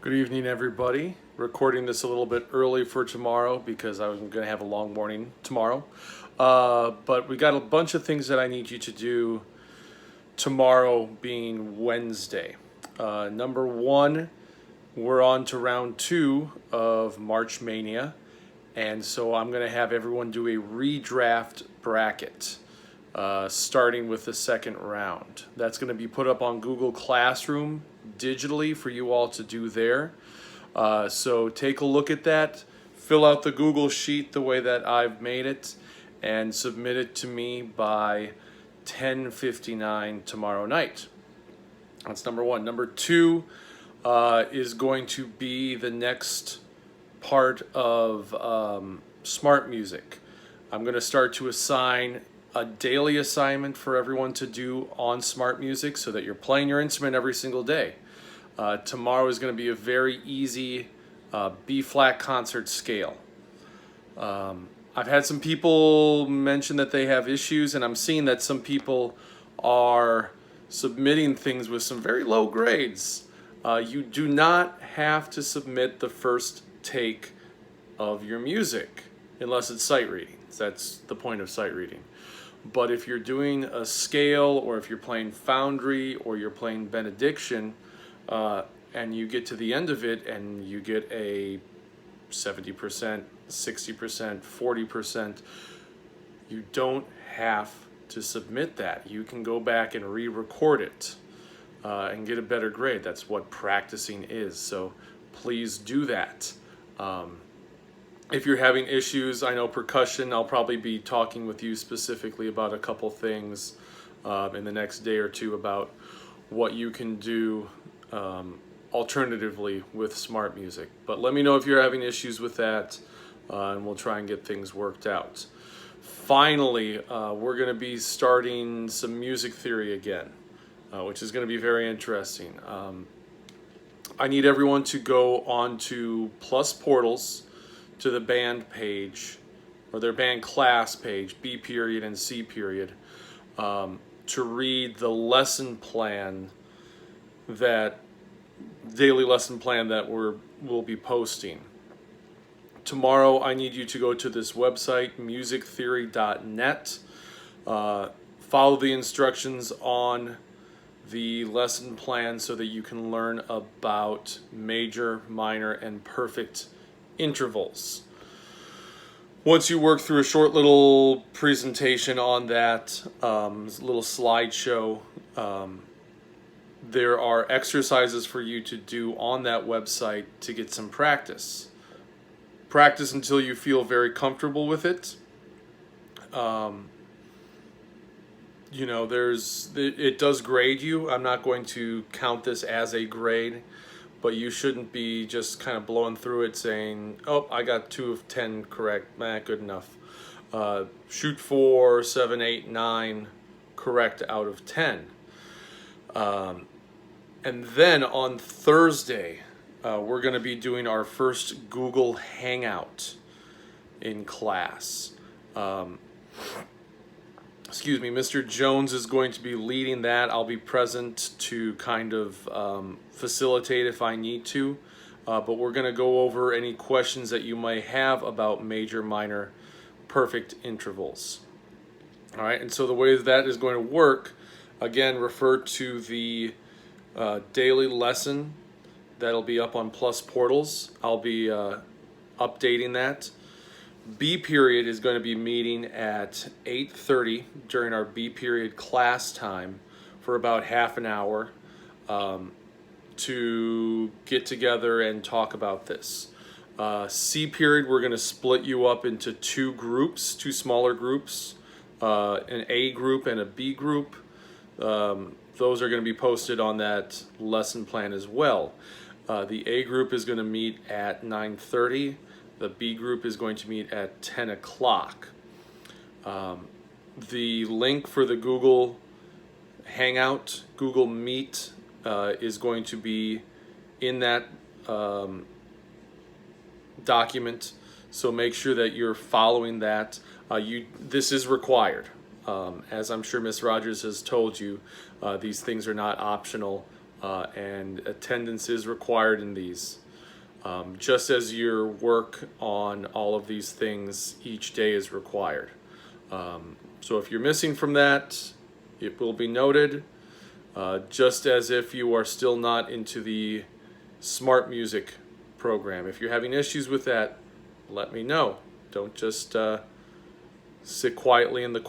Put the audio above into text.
Good evening, everybody. Recording this a little bit early for tomorrow because I was going to have a long morning tomorrow. But we got a bunch of things that I need you to do tomorrow, being Wednesday. Number one, we're on to round two of March Mania. And so I'm going to have everyone do a redraft bracket, starting with the second round. That's going to be put up on Google Classroom digitally for you all to do there. So take a look at that, fill out the Google Sheet the way that I've made it, and submit it to me by 10:59 tomorrow night. That's number one. Number two is going to be the next part of Smart Music. I'm going to start to assign a daily assignment for everyone to do on Smart Music so that you're playing your instrument every single day. Tomorrow is going to be a very easy B-flat concert scale. I've had some people mention that they have issues, and I'm seeing that some people are submitting things with some very low grades. You do not have to submit the first take of your music unless it's sight reading. That's the point of sight reading. But if you're doing a scale, or if you're playing Foundry, or you're playing Benediction, and you get to the end of it and you get a 70%, 60%, 40%, you don't have to submit that. You can go back and re-record it and get a better grade. That's what practicing is. So please do that. If you're having issues, I know percussion, I'll probably be talking with you specifically about a couple things in the next day or two about what you can do alternatively with Smart Music. But let me know if you're having issues with that, and we'll try and get things worked out. Finally, we're going to be starting some music theory again, which is going to be very interesting. I need everyone to go on to Plus Portals, to the band page, or their band class page, B period and C period, to read the lesson plan, that daily lesson plan that we'll be posting. Tomorrow I need you to go to this website, musictheory.net, follow the instructions on the lesson plan so that you can learn about major, minor, and perfect intervals. Once you work through a short little presentation on that, little slideshow, there are exercises for you to do on that website to get some practice. Practice until you feel very comfortable with it. It does grade you. I'm not going to count this as a grade, but you shouldn't be just kind of blowing through it saying, oh, I got 2 of 10 correct, good enough. Shoot 4, 7, 8, 9 correct out of 10. And then on Thursday, we're going to be doing our first Google Hangout in class. Mr. Jones is going to be leading that. I'll be present to kind of facilitate if I need to. But we're going to go over any questions that you might have about major, minor, perfect intervals. All right, and so the way that is going to work, again, refer to the daily lesson that'll be up on Plus Portals. I'll be updating that. B period is going to be meeting at 8:30 during our B period class time for about half an hour to get together and talk about this. C period, we're going to split you up into 2 groups, 2 smaller groups, an A group and a B group. Those are going to be posted on that lesson plan as well. The A group is going to meet at 9:30. The B group is going to meet at 10 o'clock. The link for the Google Hangout, Google Meet, is going to be in that document. So make sure that you're following that. This is required. As I'm sure Ms. Rogers has told you, these things are not optional. and attendance is required in these. Just as your work on all of these things each day is required. So if you're missing from that, it will be noted, just as if you are still not into the smart music program. If you're having issues with that, let me know. Don't just sit quietly in the corner.